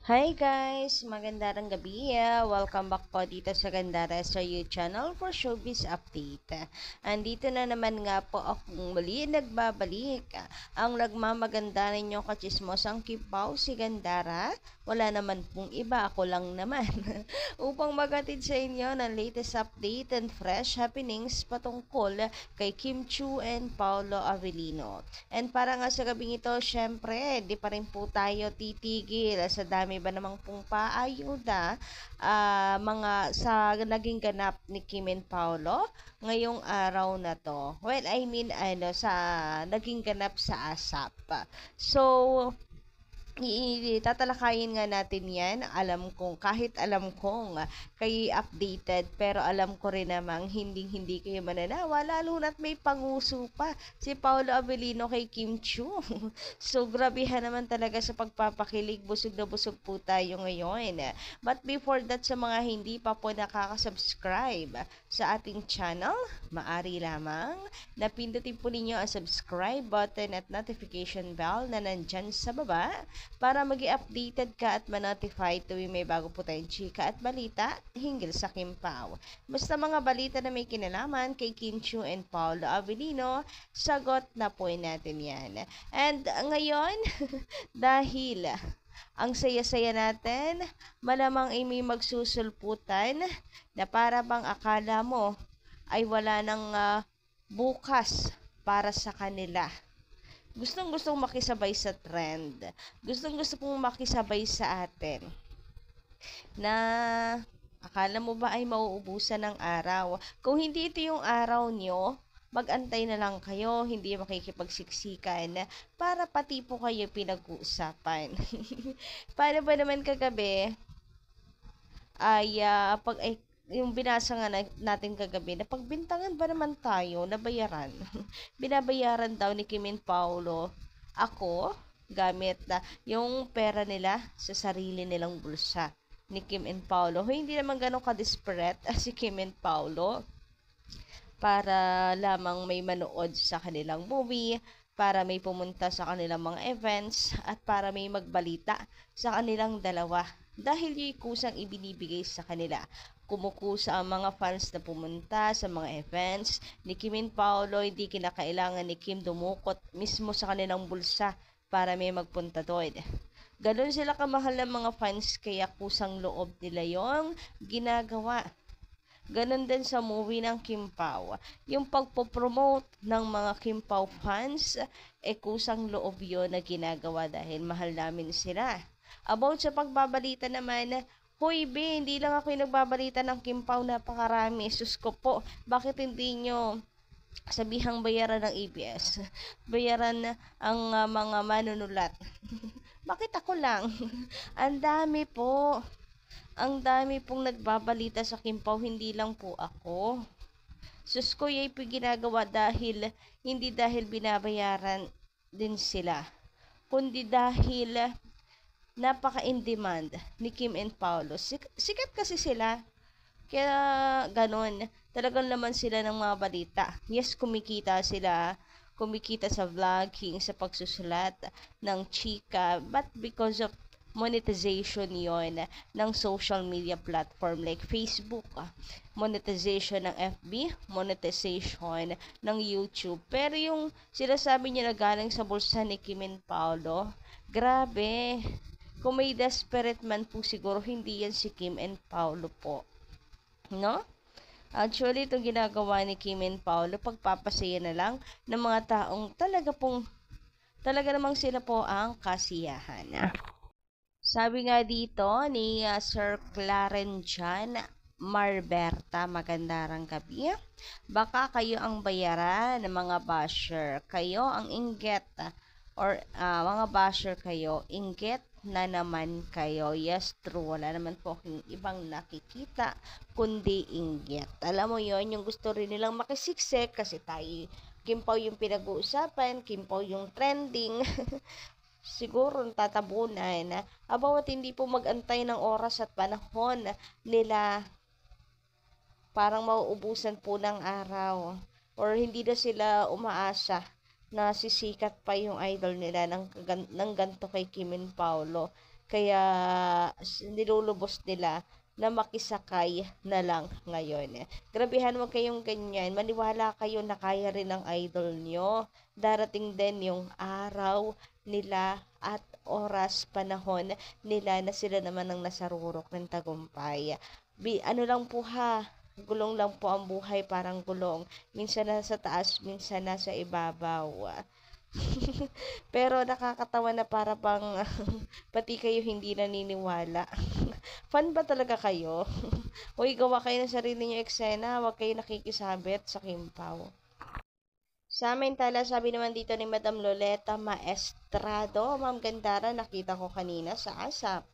Hi guys! Magandang gabi. Welcome back po dito sa Gandara sa YouTube channel for Showbiz Update. Andito na naman nga po akong muli nagbabalik. Ang nagmamaganda ninyo kachismosang kipaw si Gandara. Wala naman pong iba, ako lang naman. Upang magatid sa inyo ng latest update and fresh happenings patungkol kay Kim Chiu and Paolo Avellino. And para nga sa gabing ito, syempre, di pa rin po tayo titigil sa dami ba namang pong paayuda mga sa naging ganap ni Kim and Paolo ngayong araw na to. Well, I mean, sa naging ganap sa ASAP. So, tatalakayin nga natin yan. Kahit alam kong kayo updated, pero alam ko rin namang hindi kayo mananawa, lalo na't may panguso pa si Paolo Avellino kay Kim Chiu. So, grabihan naman talaga sa pagpapakilig. Busog na busog po tayo ngayon. But before that, sa mga hindi pa po nakaka-subscribe sa ating channel, maari lamang na pindutin po ninyo ang subscribe button at notification bell na nandyan sa baba para mag-updated ka at ma-notify tuwing may bago po tayong chika at balita hinggil sa Kim Pao. Basta mga balita na may kinalaman kay Kim Chiu and Paolo Avellino, sagot na po natin yan. And ngayon, dahil ang saya-saya natin, malamang ay may magsusulputan na para bang akala mo ay wala nang bukas para sa kanila. Gustong-gustong makisabay sa trend. Gustong-gusto pong makisabay sa atin. Na akala mo ba ay mauubusan ng araw? Kung hindi ito yung araw nyo, mag-antay na lang kayo, hindi makikipagsiksikan para pati po kayo pinag-uusapan. Paano ba naman kagabi ay yung binasa nga natin kagabi, na pagbintangan ba naman tayo, nabayaran? Binabayaran daw ni Kim and Paolo ako, gamit na yung pera nila sa sarili nilang bulsa ni Kim and Paolo. Hindi naman ganun ka-desperate si Kim and Paolo para lamang may manood sa kanilang movie, para may pumunta sa kanilang mga events, at para may magbalita sa kanilang dalawa. Dahil yung kusang ibinibigay sa kanila. Kumukusa ang mga fans na pumunta sa mga events ni Kim and Paolo, hindi kinakailangan ni Kim dumukot mismo sa kanilang bulsa para may magpunta doon. Ganon sila kamahal ng mga fans, kaya kusang loob nila yung ginagawa. Ganon din sa movie ng Kim Pao. Yung pagpopromote ng mga Kim Pao fans, kusang loob yun na ginagawa dahil mahal namin sila. About sa pagbabalita naman, hoy be, hindi lang ako yung nagbabalita ng Kim Pao, napakarami. Sus ko po, bakit hindi nyo sabihang bayaran ng ABS? Bayaran ang mga manunulat. Bakit ako lang? Ang dami po. Ang dami pong nagbabalita sa Kim Pao, hindi lang po ako. Sus ko, yay po ginagawa hindi dahil binabayaran din sila, kundi dahil napaka-in-demand ni Kim and Paolo. Sikat kasi sila. Kaya ganon. Talagang naman sila ng mga balita. Yes, kumikita sila. Kumikita sa vlogging, sa pagsusulat ng chika. But because of monetization yon ng social media platform like Facebook, monetization ng FB, monetization ng YouTube. Pero yung sinasabi niya na galing sa bulsa ni Kim and Paolo, grabe. Kung may desperate man po siguro, hindi yan si Kim and Paolo po. No? Actually, itong ginagawa ni Kim and Paolo, pagpapasaya na lang ng mga taong talaga namang sila po ang kasiyahan. Sabi nga dito ni Sir Clarence John Marberta, magandang gabi. Baka kayo ang bayaran ng mga basher. Kayo ang inggit, or mga basher kayo, inggit na naman kayo. Yes, true. Wala naman po ibang nakikita kundi inggit. Alam mo yon, yung gusto rin nilang makisiksik kasi tayo, Kim Pao yung pinag-uusapan, Kim Pao yung trending. Siguro tatabunan about hindi po magantay ng oras at panahon nila, parang mauubusan po ng araw, or hindi na sila umaasa na sisikat pa yung idol nila ng ganto kay Kim and Paolo. Kaya nilulubos nila na makisakay na lang ngayon. Grabehan, wag kayong ganyan. Maniwala kayo na kaya rin ng idol nyo. Darating din yung araw nila at oras, panahon nila na sila naman ang nasarurok ng tagumpay. Ano lang po ha, gulong lang po ang buhay, parang gulong. Minsan nasa taas, minsan nasa ibabaw. Pero nakakatawa na para pang pati kayo hindi naniniwala. Fan ba talaga kayo? Uy, gawa kayo ng sarili niyo eksena, huwag kayo nakikisabit sa Kimpaw. Samantala, sabi naman dito ni Madam Loleta Maestrado, Ma'am Gandara, nakita ko kanina sa ASAP.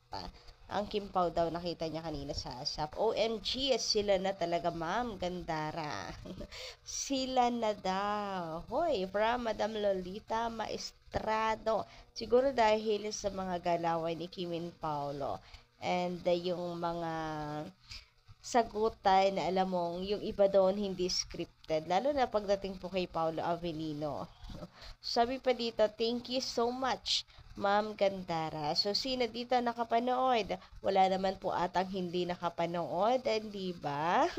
Ang Kimpaw daw nakita niya kanina sa ASAP. OMG, sila na talaga, Ma'am Gandara. Sila na daw. Hoy, from Madam Lolita Maestrado. Siguro dahil sa mga galawan ni Kimin Paulo. And yung mga sagutan na alam mong yung iba doon hindi scripted. Lalo na pagdating po kay Paolo Avellino. Sabi pa dito, thank you so much, Ma'am Gandara. So, sino dito nakapanood? Wala naman po atang hindi nakapanood, di ba?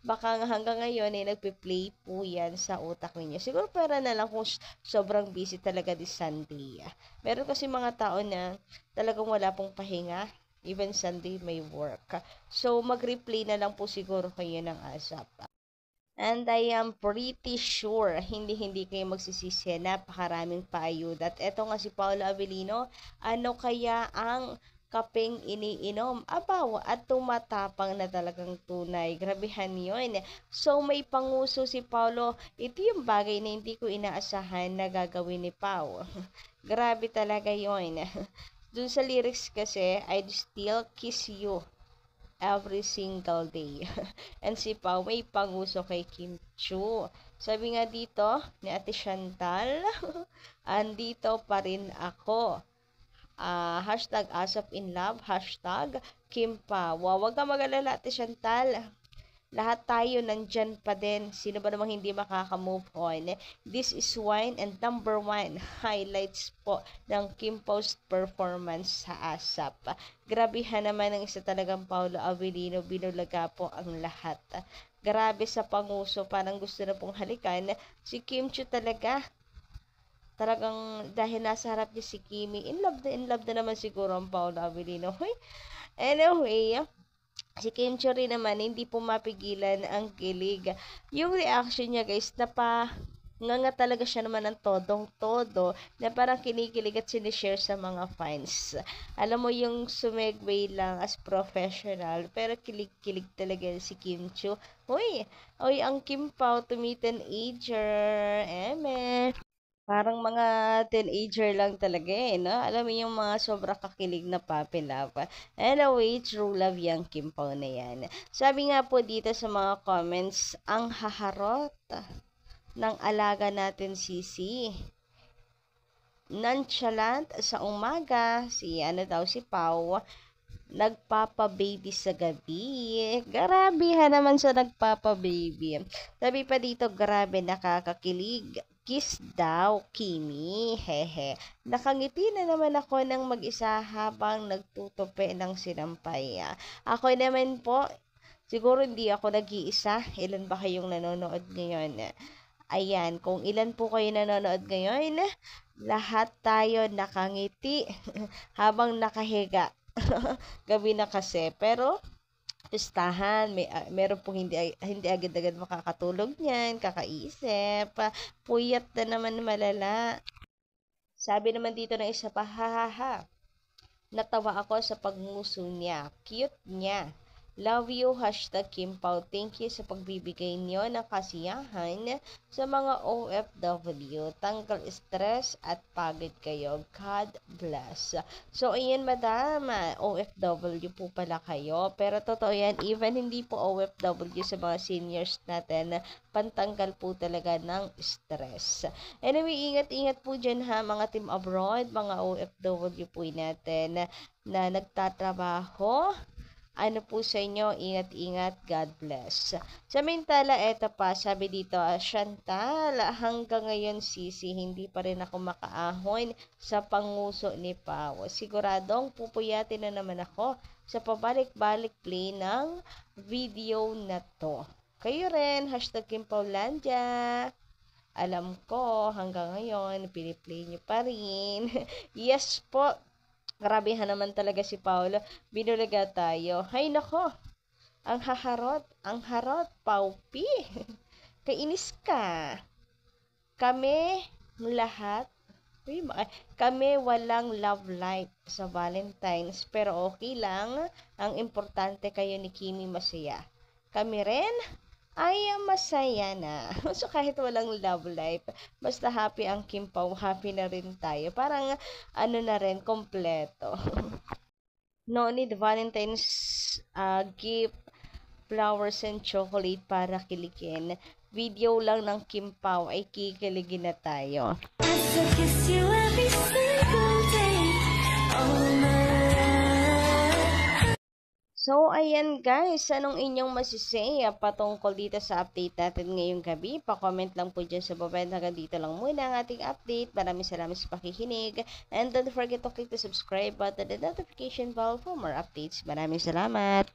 Baka hanggang ngayon ay nagpe-play po yan sa utak ninyo. Siguro para na lang kung sobrang busy talaga di Sunday. Meron kasi mga tao na talagang wala pong pahinga. Even Sunday may work. So, mag-replay na lang po siguro kayo ng ASAP. And I am pretty sure, hindi kayo magsisisi, napakaraming paayuda. At eto nga si Paolo Avellino, ano kaya ang kapeng iniinom? Abaw, at tumatapang na talagang tunay. Grabehan yun. So, may panguso si Paolo. Ito yung bagay na hindi ko inaasahan na gagawin ni Pao. Grabe talaga yun. Dun sa lyrics kasi, I'd still kiss you every single day. And si Pao may panguso kay Kim Chu. Sabi nga dito ni Ate Chantal, andito pa rin ako. Hashtag ASAP in love, hashtag Kim Pao. Huwag ka mag-alala, Ate Chantal. Lahat tayo nandyan pa din. Sino ba namang hindi makaka-move on? This is one and number one highlights po ng Kim Post performance sa ASAP. Grabehan naman ng isa talagang Paolo Avellino. Binulaga po ang lahat. Grabe sa panguso. Parang gusto na pong halikan. Si Kim Chu talaga. Talagang dahil nasa harap niya si Kimi. In love na naman siguro ang Paolo Avellino. Anyway, si Kim Chu rin naman, hindi po mapigilan ang kilig. Yung reaction niya guys, nga talaga siya naman ng todong-todo na parang kinikilig at sinishare sa mga fans. Alam mo yung sumegway lang as professional, pero kilig-kilig talaga si Kim Chu. Uy, ang Kim Pao, teenager, parang mga teenager lang talaga no? Alam mo yung mga sobra kakilig na puppy love. Anyway, true love yung Kim Pao na yan. Sabi nga po dito sa mga comments, ang haharot ng alaga natin si nonchalant sa umaga, si Pao, nagpapa-baby sa gabi. Grabe naman sa nagpapa-baby. Sabi pa dito, grabe nakakakilig. Kiss daw, Kimi. Hehe. Nakangiti na naman ako ng mag-isa habang nagtutupi ng sinampay. Ako naman po, siguro hindi ako nag-iisa. Ilan ba kayong nanonood ngayon? Ayan, kung ilan po kayo nanonood ngayon, lahat tayo nakangiti habang nakahiga. Gabi na kasi, pero pistahan, meron pong hindi agad-agad makakatulog niyan, kakaisip, puyat na naman malala. Sabi naman dito ng isa pa, hahaha, natawa ako sa pagmuso niya, cute niya. Love you, hashtag Kim Pao. Thank you sa pagbibigay niyo ng kasiyahan sa mga OFW. Tanggal stress at pagod kayo. God bless. So, ayan madam, OFW po pala kayo. Pero totoo yan, even hindi po OFW sa mga seniors natin, pantanggal po talaga ng stress. Anyway, ingat-ingat po dyan ha, mga team abroad, mga OFW po natin na nagtatrabaho ano po sa inyo, ingat-ingat, God bless. Samantala, eto pa, sabi dito, Chantal, hanggang ngayon sisi, hindi pa rin ako makaahon sa panguso ni Pao. Siguradong pupuyatin na naman ako sa pabalik-balik play ng video na to. Kayo rin, hashtag Kim Paulandia. Alam ko, hanggang ngayon, piniplay nyo pa rin. Yes po, grabehan naman talaga si Paolo. Binulaga tayo. Hay nako, ang harot, Paupi. Kainis ka. Kami lahat, kami walang love life sa Valentine's, pero okay lang. Ang importante kayo ni Kimi masaya. Kami rin ay masaya na. So, kahit walang love life, basta happy ang Kim Pao, happy na rin tayo. Parang, ano na rin, kompleto. No need Valentine's gift, flowers and chocolate para kilikin. Video lang ng Kim Pao ay kikiligin na tayo. So, ayan guys, anong inyong masisay patungkol dito sa update natin ngayong gabi? Pa-comment lang po dyan sa baba. Hanggang dito lang muna ang ating update. Maraming salamat sa pakikinig. And don't forget to click the subscribe button and notification bell for more updates. Maraming salamat!